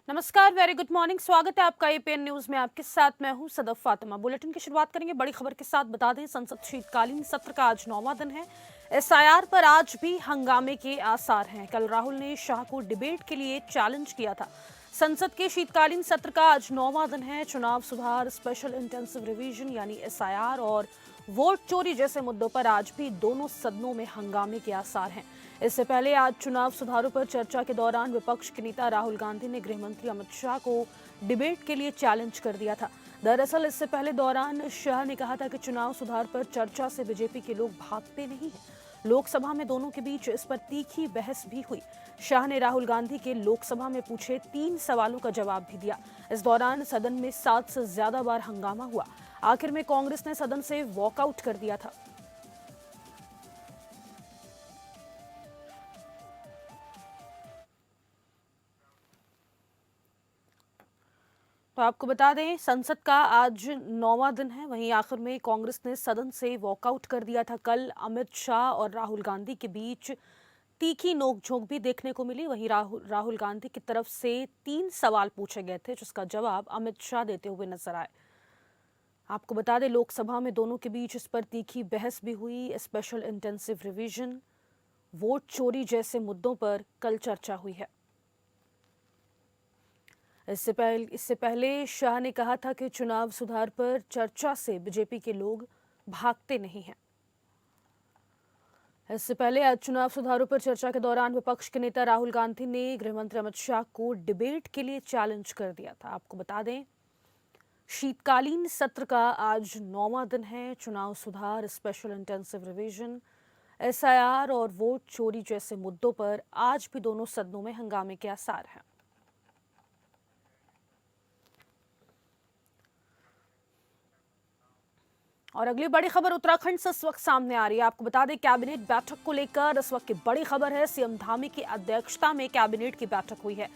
नमस्कार, very good morning. स्वागत है आपका एपीएन न्यूज में। आपके साथ मैं हूं सदफ फातिमा। बुलेटिन की शुरुआत करेंगे बड़ी खबर के साथ। बता दें, संसद शीतकालीन सत्र का आज 9वां दिन है। एसआईआर पर आज भी हंगामे के आसार हैं। कल राहुल ने शाह को डिबेट के लिए चैलेंज किया था। संसद के शीतकालीन सत्र का आज 9वां दिन है। चुनाव सुधार, स्पेशल इंटेंसिव रिवीजन यानी एसआईआर और वोट चोरी जैसे मुद्दों पर आज भी दोनों सदनों में हंगामे के आसार हैं। इससे पहले आज चुनाव सुधारों पर चर्चा के दौरान विपक्ष के नेता राहुल गांधी ने गृह मंत्री अमित शाह को डिबेट के लिए चैलेंज कर दिया था। दरअसल इससे पहले दौरान शाह ने कहा था कि चुनाव सुधार पर चर्चा से बीजेपी के लोग भागते नहीं हैं। लोकसभा में दोनों के बीच इस पर तीखी बहस भी हुई। शाह ने राहुल गांधी के लोकसभा में पूछे 3 सवालों का जवाब भी दिया। इस दौरान सदन में 7 से ज्यादा बार हंगामा हुआ। आखिर में कांग्रेस ने सदन से वॉकआउट कर दिया था। तो आपको बता दें, संसद का आज 9वां दिन है। वहीं आखिर में कांग्रेस ने सदन से वॉकआउट कर दिया था। कल अमित शाह और राहुल गांधी के बीच तीखी नोकझोंक भी देखने को मिली। वहीं राहुल गांधी की तरफ से 3 सवाल पूछे गए थे, जिसका जवाब अमित शाह देते हुए नजर आए। आपको बता दें, लोकसभा में दोनों के बीच इस पर तीखी बहस भी हुई। स्पेशल इंटेंसिव रिवीजन, वोट चोरी जैसे मुद्दों पर कल चर्चा हुई है। इससे पहले शाह ने कहा था कि चुनाव सुधार पर चर्चा से बीजेपी के लोग भागते नहीं हैं। इससे पहले आज चुनाव सुधारों पर चर्चा के दौरान विपक्ष के नेता राहुल गांधी ने गृहमंत्री अमित शाह को डिबेट के लिए चैलेंज कर दिया था। आपको बता दें, शीतकालीन सत्र का आज 9वां दिन है। चुनाव सुधार, स्पेशल इंटेंसिव रिवीजन, एसआईआर और वोट चोरी जैसे मुद्दों पर आज भी दोनों सदनों में हंगामे के आसार हैं। और अगली बड़ी खबर उत्तराखंड से इस वक्त सामने आ रही है। आपको बता दें, कैबिनेट बैठक को लेकर इस वक्त की बड़ी खबर है। सीएम धामी की अध्यक्षता में कैबिनेट की बैठक हुई है।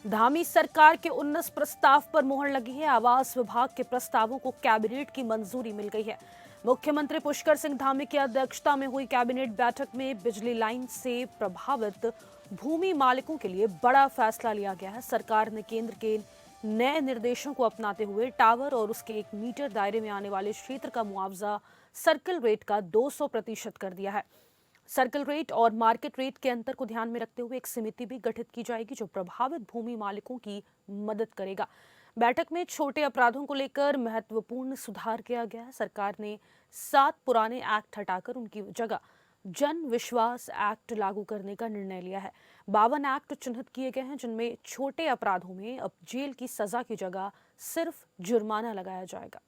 धामी सरकार के 19 प्रस्ताव पर मुहर लगी है। आवास विभाग के प्रस्तावों को कैबिनेट की मंजूरी मिल गई है। मुख्यमंत्री पुष्कर सिंह धामी की अध्यक्षता में हुई कैबिनेट बैठक में बिजली लाइन से प्रभावित भूमि मालिकों के लिए बड़ा फैसला लिया गया है। सरकार ने केंद्र के नए निर्देशों को अपनाते हुए टावर और उसके 1 मीटर दायरे में आने वाले क्षेत्र का मुआवजा सर्कल रेट का 200% कर दिया है। सर्कल रेट और मार्केट रेट के अंतर को ध्यान में रखते हुए एक समिति भी गठित की जाएगी, जो प्रभावित भूमि मालिकों की मदद करेगा। बैठक में छोटे अपराधों को लेकर महत्वपूर्ण सुधार किया गया है। सरकार ने 7 पुराने एक्ट हटाकर उनकी जगह जन विश्वास एक्ट लागू करने का निर्णय लिया है। 52 एक्ट चिन्हित किए गए हैं, जिनमें छोटे अपराधों में अब जेल की सजा की जगह सिर्फ जुर्माना लगाया जाएगा।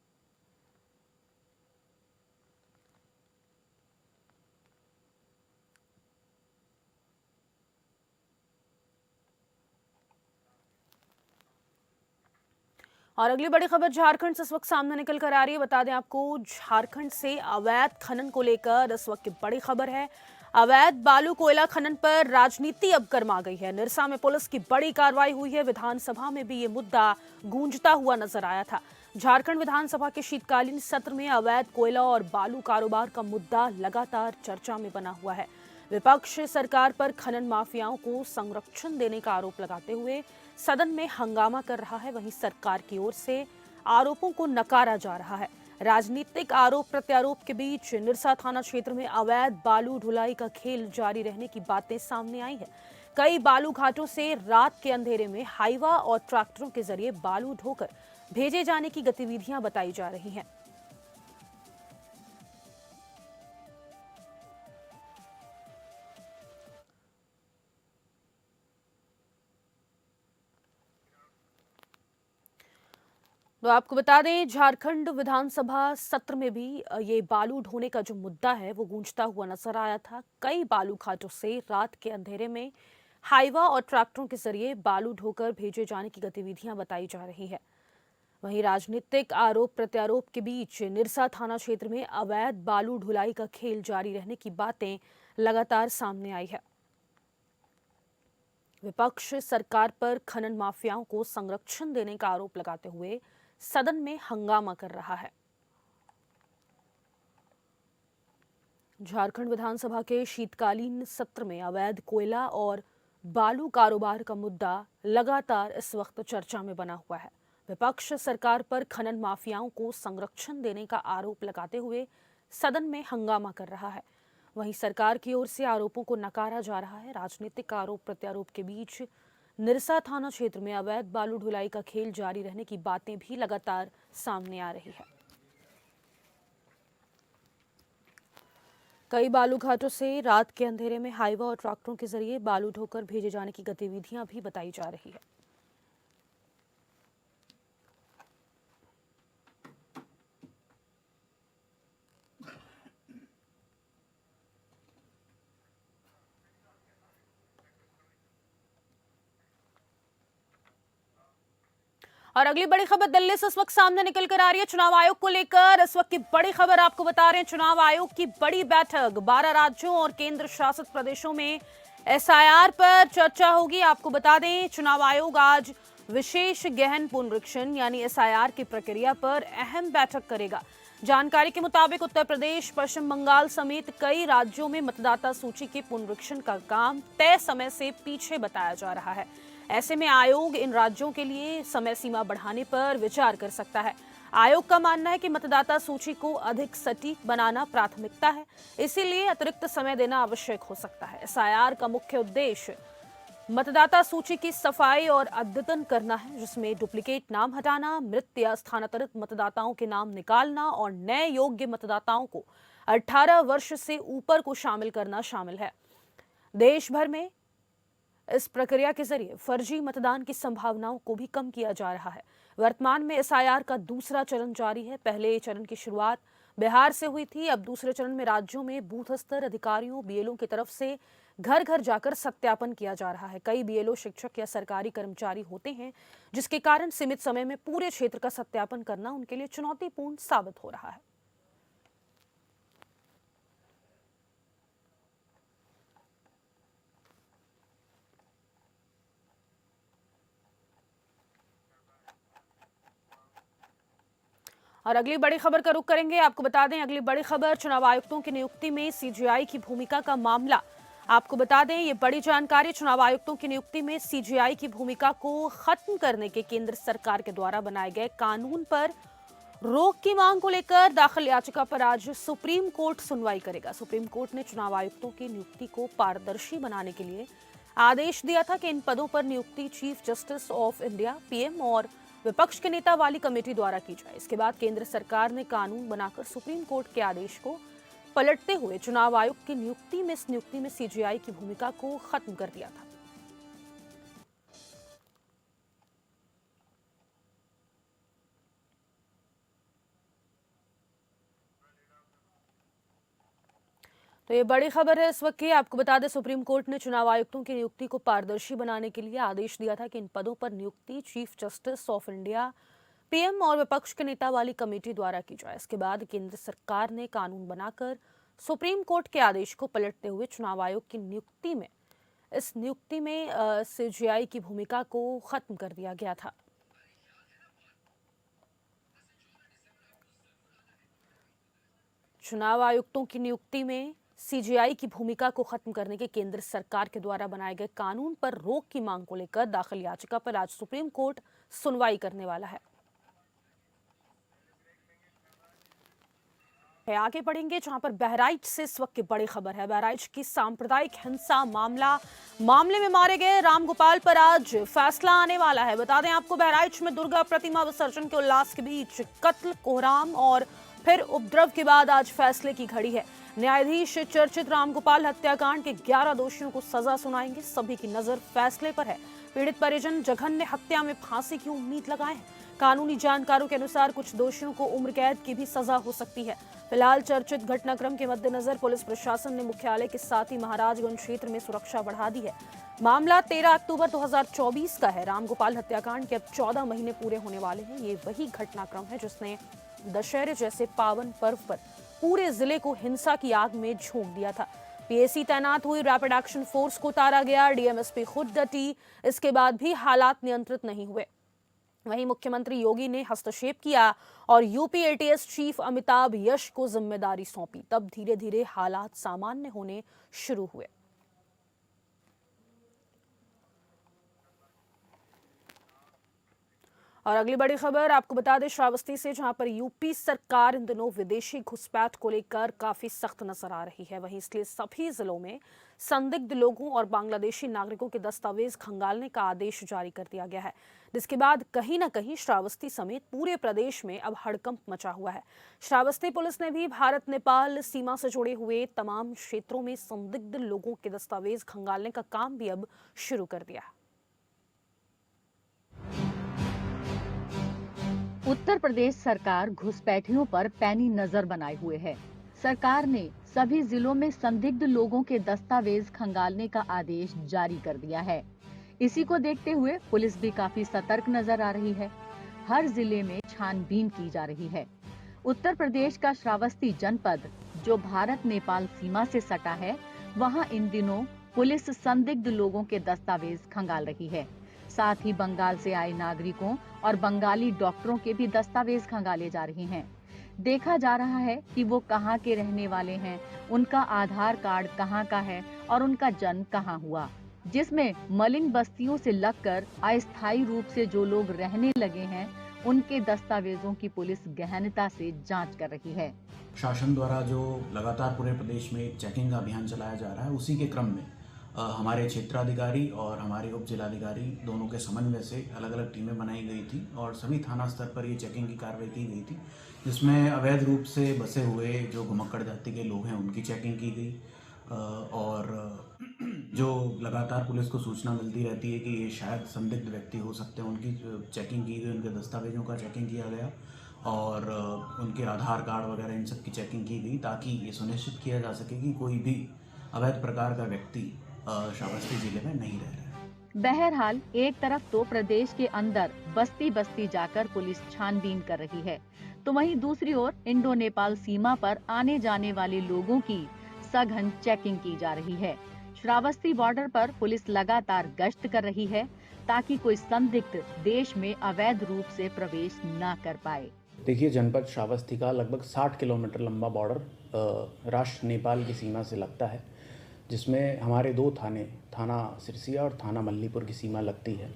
और अगली बड़ी खबर झारखंड से इस वक्त सामने निकल कर आ रही है। बता दें आपको, झारखंड से अवैध खनन को लेकर इस वक्त की बड़ी खबर है। अवैध बालू कोयला खनन पर राजनीति अब गर्मा गई है। निरसा में पुलिस की बड़ी कार्रवाई हुई है। विधानसभा में भी ये मुद्दा गूंजता हुआ नजर आया था। झारखंड विधानसभा के शीतकालीन सत्र में अवैध कोयला और बालू कारोबार का मुद्दा लगातार चर्चा में बना हुआ है। विपक्ष सरकार पर खनन माफियाओं को संरक्षण देने का आरोप लगाते हुए सदन में हंगामा कर रहा है। वहीं सरकार की ओर से आरोपों को नकारा जा रहा है। राजनीतिक आरोप प्रत्यारोप के बीच निरसा थाना क्षेत्र में अवैध बालू ढुलाई का खेल जारी रहने की बातें सामने आई है। कई बालू घाटों से रात के अंधेरे में हाईवा और ट्रैक्टरों के जरिए बालू ढोकर भेजे जाने की गतिविधियां बताई जा रही हैं। तो आपको बता दें, झारखंड विधानसभा सत्र में भी ये बालू ढोने का जो मुद्दा है वो गूंजता हुआ नजर आया था। कई बालू घाटों से रात के अंधेरे में हाईवा और ट्रैक्टरों के जरिए बालू ढोकर भेजे जाने की गतिविधियां बताई जा रही है। वहीं राजनीतिक आरोप प्रत्यारोप के बीच निरसा थाना क्षेत्र में अवैध बालू ढुलाई का खेल जारी रहने की बातें लगातार सामने आई है। विपक्ष सरकार पर खनन माफियाओं को संरक्षण देने का आरोप लगाते हुए सदन में हंगामा कर रहा है। झारखंड विधानसभा के शीतकालीन सत्र में अवैध कोयला और बालू कारोबार का मुद्दा लगातार इस वक्त चर्चा में बना हुआ है। विपक्ष सरकार पर खनन माफियाओं को संरक्षण देने का आरोप लगाते हुए सदन में हंगामा कर रहा है। वहीं सरकार की ओर से आरोपों को नकारा जा रहा है। राजनीतिक आरोप प्रत्यारोप के बीच निरसा थाना क्षेत्र में अवैध बालू ढुलाई का खेल जारी रहने की बातें भी लगातार सामने आ रही है। कई बालू घाटों से रात के अंधेरे में हाईवा और ट्रैक्टरों के जरिए बालू ढोकर भेजे जाने की गतिविधियां भी बताई जा रही है। और अगली बड़ी खबर दिल्ली से इस वक्त सामने निकल कर आ रही है। चुनाव आयोग को लेकर इस वक्त की बड़ी खबर आपको बता रहे हैं। चुनाव आयोग की बड़ी बैठक, 12 राज्यों और केंद्र शासित प्रदेशों में एसआईआर पर चर्चा होगी। आपको बता दें, चुनाव आयोग आज विशेष गहन पुनरीक्षण यानी एसआईआर की प्रक्रिया पर अहम बैठक करेगा। जानकारी के मुताबिक उत्तर प्रदेश, पश्चिम बंगाल समेत कई राज्यों में मतदाता सूची के पुनरीक्षण का काम तय समय से पीछे बताया जा रहा है। ऐसे में आयोग इन राज्यों के लिए समय सीमा बढ़ाने पर विचार कर सकता है। आयोग का मानना है कि मतदाता सूची को अधिक सटीक बनाना प्राथमिकता है, इसीलिए अतिरिक्त समय देना आवश्यक हो सकता है। एसआईआर का मुख्य उद्देश्य मतदाता सूची की सफाई और अद्यतन करना है, जिसमें डुप्लीकेट नाम हटाना, मृत या स्थानांतरित मतदाताओं के नाम निकालना और नए योग्य मतदाताओं को 18 वर्ष से ऊपर को शामिल करना शामिल है। देश भर में इस प्रक्रिया के जरिए फर्जी मतदान की संभावनाओं को भी कम किया जा रहा है। वर्तमान में एसआईआर का दूसरा चरण जारी है। पहले चरण की शुरुआत बिहार से हुई थी। अब दूसरे चरण में राज्यों में बूथ स्तर अधिकारियों, बीएलओ की तरफ से घर घर जाकर सत्यापन किया जा रहा है। कई बीएलओ शिक्षक या सरकारी कर्मचारी होते हैं, जिसके कारण सीमित समय में पूरे क्षेत्र का सत्यापन करना उनके लिए चुनौतीपूर्ण साबित हो रहा है। और अगली बड़ी खबर का रुख करेंगे। आपको बता दें, अगली बड़ी खबर चुनाव आयुक्तों की नियुक्ति में सीजीआई की भूमिका का मामला। आपको बता दें, ये बड़ी जानकारी, चुनाव आयुक्तों की नियुक्ति में सीजीआई की भूमिका को खत्म करने के केंद्र सरकार के द्वारा बनाए गए कानून पर रोक की मांग को लेकर दाखिल याचिका पर आज सुप्रीम कोर्ट सुनवाई करेगा। सुप्रीम कोर्ट ने चुनाव आयुक्तों की नियुक्ति को पारदर्शी बनाने के लिए आदेश दिया था कि इन पदों पर नियुक्ति chief justice of India, PM और विपक्ष के नेता वाली कमेटी द्वारा की जाए। इसके बाद केंद्र सरकार ने कानून बनाकर सुप्रीम कोर्ट के आदेश को पलटते हुए चुनाव आयुक्त की नियुक्ति में सीजीआई की भूमिका को खत्म कर दिया था। तो ये बड़ी खबर है इस वक्त की। आपको बता दें, सुप्रीम कोर्ट ने चुनाव आयुक्तों की नियुक्ति को पारदर्शी बनाने के लिए आदेश दिया था कि इन पदों पर नियुक्ति chief justice of India, PM और विपक्ष के नेता वाली कमेटी द्वारा की जाए। इसके बाद केंद्र सरकार ने कानून बनाकर सुप्रीम कोर्ट के आदेश को पलटते हुए चुनाव आयोग की नियुक्ति में सीजीआई की भूमिका को खत्म कर दिया गया था। चुनाव आयुक्तों की नियुक्ति में सीजीआई की भूमिका को खत्म करने के केंद्र सरकार के द्वारा बनाए गए कानून पर रोक की मांग को लेकर दाखिल याचिका पर आज सुप्रीम कोर्ट सुनवाई करने वाला है। आगे बढ़ेंगे, जहां पर बहराइच से इस वक्त की बड़ी खबर है। बहराइच की सांप्रदायिक हिंसा मामले में मारे गए रामगोपाल पर आज फैसला आने वाला है। बता दें आपको, बहराइच में दुर्गा प्रतिमा विसर्जन के उल्लास के बीच कत्ल, कोहराम और फिर उपद्रव के बाद आज फैसले की घड़ी है। न्यायाधीश चर्चित रामगोपाल हत्याकांड के 11 दोषियों को सजा सुनाएंगे। सभी की नजर फैसले पर है। पीड़ित परिजन जघन्य हत्या में फांसी की उम्मीद लगाए हैं। कानूनी जानकारों के अनुसार कुछ दोषियों को उम्र कैद की भी सजा हो सकती है। फिलहाल चर्चित घटनाक्रम के मद्देनजर पुलिस प्रशासन ने मुख्यालय के साथ ही महाराजगंज क्षेत्र में सुरक्षा बढ़ा दी है। मामला 13 अक्टूबर 2024 का है। रामगोपाल हत्याकांड के अब 14 महीने पूरे होने वाले हैं। ये वही घटनाक्रम है जिसने दशहरे जैसे पावन पर्व पर पूरे जिले को हिंसा की आग में झोंक दिया था। पीएसी तैनात हुई, रैपिड एक्शन फोर्स को उतारा गया, डीएमएसपी खुद डटी। इसके बाद भी हालात नियंत्रित नहीं हुए। वहीं मुख्यमंत्री योगी ने हस्तक्षेप किया और यूपी एटीएस चीफ अमिताभ यश को जिम्मेदारी सौंपी। तब धीरे धीरे हालात सामान्य होने शुरू हुए। और अगली बड़ी खबर आपको बता दें श्रावस्ती से, जहां पर यूपी सरकार इन दिनों विदेशी घुसपैठ को लेकर काफी सख्त नजर आ रही है। वहीं इसलिए सभी जिलों में संदिग्ध लोगों और बांग्लादेशी नागरिकों के दस्तावेज खंगालने का आदेश जारी कर दिया गया है, जिसके बाद कहीं न कहीं श्रावस्ती समेत पूरे प्रदेश में अब हड़कंप मचा हुआ है। श्रावस्ती पुलिस ने भी भारत नेपाल सीमा से जुड़े हुए तमाम क्षेत्रों में संदिग्ध लोगों के दस्तावेज खंगालने का काम भी अब शुरू कर दिया है। उत्तर प्रदेश सरकार घुसपैठियों पर पैनी नजर बनाए हुए है। सरकार ने सभी जिलों में संदिग्ध लोगों के दस्तावेज खंगालने का आदेश जारी कर दिया है। इसी को देखते हुए पुलिस भी काफी सतर्क नजर आ रही है। हर जिले में छानबीन की जा रही है। उत्तर प्रदेश का श्रावस्ती जनपद, जो भारत नेपाल सीमा से सटा है, वहां इन दिनों पुलिस संदिग्ध लोगों के दस्तावेज खंगाल रही है। साथ ही बंगाल से आए नागरिकों और बंगाली डॉक्टरों के भी दस्तावेज खंगाले जा रहे हैं। देखा जा रहा है कि वो कहाँ के रहने वाले हैं, उनका आधार कार्ड कहाँ का है और उनका जन्म कहाँ हुआ, जिसमें मलिन बस्तियों से लगकर अस्थायी रूप से जो लोग रहने लगे हैं, उनके दस्तावेजों की पुलिस गहनता से जांच कर रही है। शासन द्वारा जो लगातार पूरे प्रदेश में चेकिंग का अभियान चलाया जा रहा है, उसी के क्रम में हमारे क्षेत्राधिकारी और हमारे उप जिलाधिकारी दोनों के समन्वय से अलग अलग टीमें बनाई गई थी और सभी थाना स्तर पर ये चेकिंग की कार्रवाई की गई थी, जिसमें अवैध रूप से बसे हुए जो घुमक्कड़ जाति के लोग हैं उनकी चेकिंग की गई और जो लगातार पुलिस को सूचना मिलती रहती है कि ये शायद संदिग्ध व्यक्ति हो सकते हैं, उनकी चेकिंग की गई, उनके दस्तावेजों का चेकिंग किया गया और उनके आधार कार्ड वगैरह इन सब की चेकिंग की गई, ताकि ये सुनिश्चित किया जा सके कि कोई भी अवैध प्रकार का व्यक्ति श्रावस्ती जिले में नहीं रह रहा है। बहरहाल एक तरफ तो प्रदेश के अंदर बस्ती बस्ती जाकर पुलिस छानबीन कर रही है, तो वहीं दूसरी ओर इंडो नेपाल सीमा पर आने जाने वाले लोगों की सघन चेकिंग की जा रही है। श्रावस्ती बॉर्डर पर पुलिस लगातार गश्त कर रही है, ताकि कोई संदिग्ध देश में अवैध रूप से प्रवेश न कर पाए। देखिए, जनपद श्रावस्ती का लगभग 60 किलोमीटर लंबा बॉर्डर राष्ट्र नेपाल की सीमा से लगता है, जिसमें हमारे 2 थाने, थाना सिरसिया और थाना मल्लीपुर की सीमा लगती है।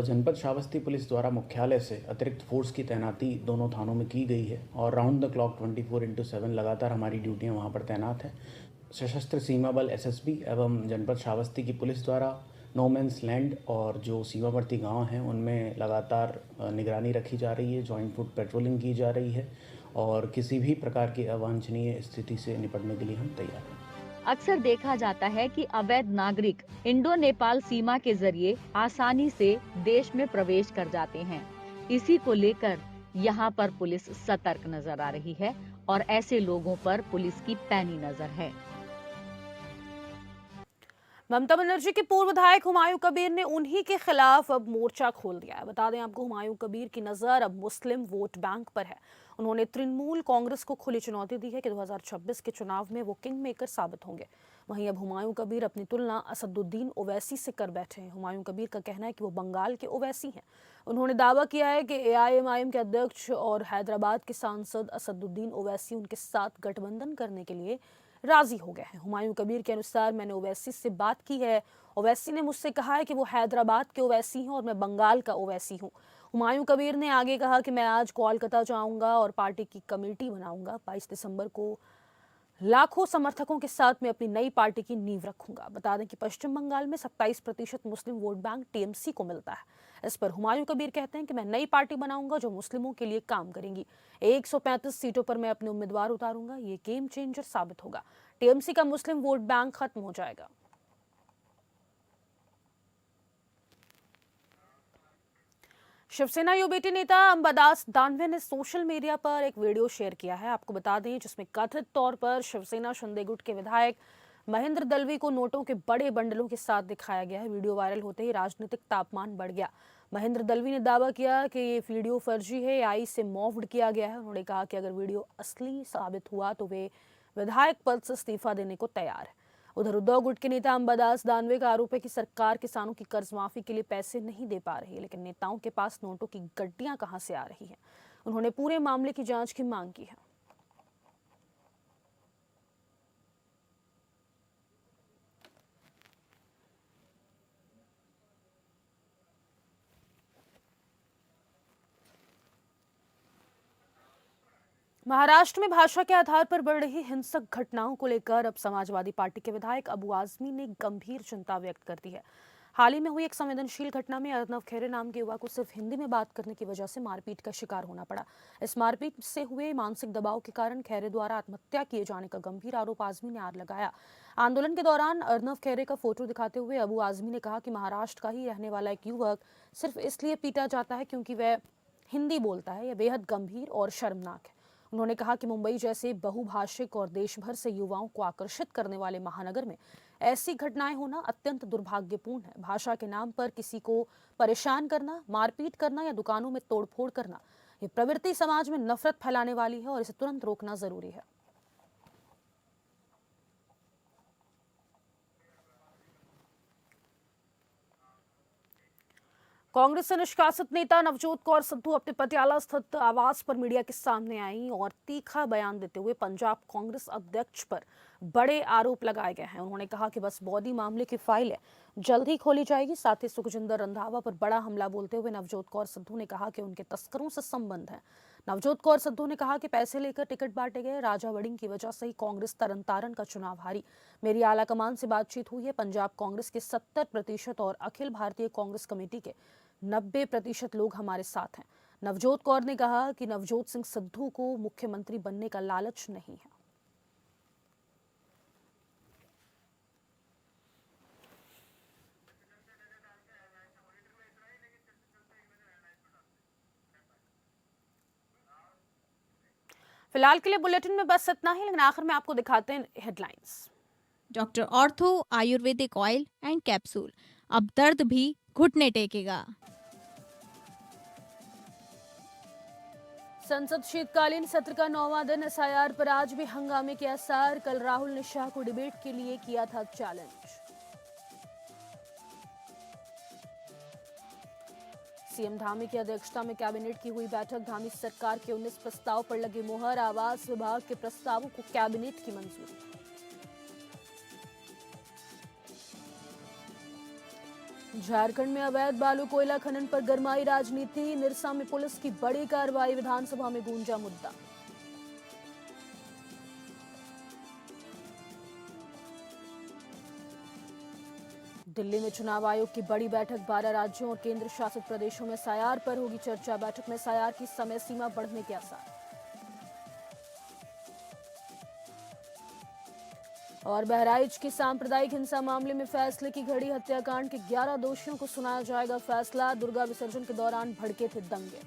जनपद श्रावस्ती पुलिस द्वारा मुख्यालय से अतिरिक्त फोर्स की तैनाती दोनों थानों में की गई है और राउंड द क्लॉक 24/7 लगातार हमारी ड्यूटियां वहां पर तैनात हैं। सशस्त्र सीमा बल एसएसबी एवं जनपद श्रावस्ती की पुलिस द्वारा नो मैंस लैंड और जो सीमावर्ती गांव हैं उनमें लगातार निगरानी रखी जा रही है, जॉइंट फुट पेट्रोलिंग की जा रही है और किसी भी प्रकार की अवांछनीय स्थिति से निपटने के लिए हम तैयार हैं। अक्सर देखा जाता है कि अवैध नागरिक इंडो नेपाल सीमा के जरिए आसानी से देश में प्रवेश कर जाते हैं। इसी को लेकर यहाँ पर पुलिस सतर्क नजर आ रही है और ऐसे लोगों पर पुलिस की पैनी नजर है। ममता बनर्जी के पूर्व विधायक हुमायूं कबीर ने उन्हीं के खिलाफ अब मोर्चा खोल दिया है। बता दें आपको, हुमायूं कबीर की नजर अब मुस्लिम वोट बैंक पर है। उन्होंने तृणमूल कांग्रेस को खुली चुनौती दी है कि 2026 के चुनाव में वो किंग मेकर साबित होंगे। वहीं अब हुमायूं कबीर अपनी तुलना असदुद्दीन ओवैसी से कर बैठे हैं। हुमायूं कबीर का कहना है कि वो बंगाल के ओवैसी हैं। उन्होंने दावा किया है कि एआईएमआईएम के अध्यक्ष और हैदराबाद के सांसद असदुद्दीन ओवैसी उनके साथ गठबंधन करने के लिए राजी हो गए हैं। हुमायूं कबीर के अनुसार, मैंने ओवैसी से बात की है, ओवैसी ने मुझसे कहा है कि वो हैदराबाद के ओवैसी हैं और मैं बंगाल का ओवैसी हूं। हुमायूं कबीर ने आगे कहा कि मैं आज कोलकाता जाऊंगा और पार्टी की कमेटी बनाऊंगा। 22 दिसंबर को लाखों समर्थकों के साथ मैं अपनी नई पार्टी की नींव रखूंगा। बता दें कि पश्चिम बंगाल में 27% मुस्लिम वोट बैंक टीएमसी को मिलता है। इस पर हुमायूं कबीर कहते हैं कि मैं नई पार्टी बनाऊंगा जो मुस्लिमों के लिए काम करेंगी। 135 सीटों पर मैं अपने उम्मीदवार उतारूंगा। ये गेम चेंजर साबित होगा। टीएमसी का मुस्लिम वोट बैंक खत्म हो जाएगा। शिवसेना युबीटी नेता अंबादास दानवे ने सोशल मीडिया पर एक वीडियो शेयर किया है, आपको बता दें, जिसमें कथित तौर पर शिवसेना शिंदे गुट के विधायक महेंद्र दलवी को नोटों के बड़े बंडलों के साथ दिखाया गया है। वीडियो वायरल होते ही राजनीतिक तापमान बढ़ गया। महेंद्र दलवी ने दावा किया कि ये वीडियो फर्जी है, आई से मॉफ्ड किया गया है। उन्होंने कहा कि अगर वीडियो असली साबित हुआ तो वे विधायक पद से इस्तीफा देने को तैयार है। उधर उद्धव गुट के नेता अंबादास दानवे का आरोप है कि सरकार किसानों की कर्ज माफी के लिए पैसे नहीं दे पा रही है, लेकिन नेताओं के पास नोटों की गड्डियां कहां से आ रही हैं। उन्होंने पूरे मामले की जांच की मांग की है। महाराष्ट्र में भाषा के आधार पर बढ़ रही हिंसक घटनाओं को लेकर अब समाजवादी पार्टी के विधायक अबू आजमी ने गंभीर चिंता व्यक्त कर दी है। हाल ही में हुई एक संवेदनशील घटना में अर्नव खेरे नाम के युवा को सिर्फ हिंदी में बात करने की वजह से मारपीट का शिकार होना पड़ा। इस मारपीट से हुए मानसिक दबाव के कारण खेरे द्वारा आत्महत्या किए जाने का गंभीर आरोप आजमी ने आज लगाया। आंदोलन के दौरान अर्नव खेरे का फोटो दिखाते हुए अबू आजमी ने कहा कि महाराष्ट्र का ही रहने वाला एक युवक सिर्फ इसलिए पीटा जाता है क्योंकि वह हिंदी बोलता है। यह बेहद गंभीर और शर्मनाक है। उन्होंने कहा कि मुंबई जैसे बहुभाषिक और देश भर से युवाओं को आकर्षित करने वाले महानगर में ऐसी घटनाएं होना अत्यंत दुर्भाग्यपूर्ण है। भाषा के नाम पर किसी को परेशान करना, मारपीट करना या दुकानों में तोड़फोड़ करना, ये प्रवृत्ति समाज में नफरत फैलाने वाली है और इसे तुरंत रोकना जरूरी है। कांग्रेस से निष्कासित नेता नवजोत कौर सिद्धू अपने पटियाला स्थित आवास पर मीडिया के सामने आई और तीखा बयान देते हुए पंजाब कांग्रेस अध्यक्ष पर बड़े आरोप लगाए गए हैं। उन्होंने कहा कि बस बॉडी मामले की फाइल है, जल्द ही खोली जाएगी। साथ ही सुखजिंदर रंधावा पर बड़ा हमला बोलते हुए नवजोत कौर सिद्धू ने कहा कि उनके तस्करों से संबंध है। नवजोत कौर सिद्धू ने कहा कि पैसे लेकर टिकट बांटे गए, राजा वड़िंग की वजह से ही कांग्रेस तरन तारन का चुनाव हारी। मेरी आला कमान से बातचीत हुई है। पंजाब कांग्रेस के 70% और अखिल भारतीय कांग्रेस कमेटी के 90% लोग हमारे साथ हैं। नवजोत कौर ने कहा कि नवजोत सिंह सिद्धू को मुख्यमंत्री बनने का लालच नहीं है। फिलहाल के लिए बुलेटिन में बस इतना ही, लेकिन आखिर में आपको दिखाते हैं headlines. Doctor ortho Ayurvedic oil and capsule, अब दर्द भी घुटने टेकेगा। संसद शीतकालीन सत्र का 9वां दिन, एसआईआर पर आज भी हंगामे के आसार। कल राहुल ने शाह को डिबेट के लिए किया था चैलेंज। सीएम धामी की अध्यक्षता में कैबिनेट की हुई बैठक। धामी सरकार के 19 प्रस्ताव पर लगी मुहर। आवास विभाग के प्रस्तावों को कैबिनेट की मंजूरी। झारखंड में अवैध बालू कोयला खनन पर गरमाई राजनीति। निरसा में पुलिस की बड़ी कार्रवाई। विधानसभा में गूंजा मुद्दा। दिल्ली में चुनाव आयोग की बड़ी बैठक। 12 राज्यों और केंद्र शासित प्रदेशों में एसआईआर पर होगी चर्चा। बैठक में एसआईआर की समय सीमा बढ़ने के आसार। और बहराइच की सांप्रदायिक हिंसा मामले में फैसले की घड़ी। हत्याकांड के 11 दोषियों को सुनाया जाएगा फैसला। दुर्गा विसर्जन के दौरान भड़के थे दंगे।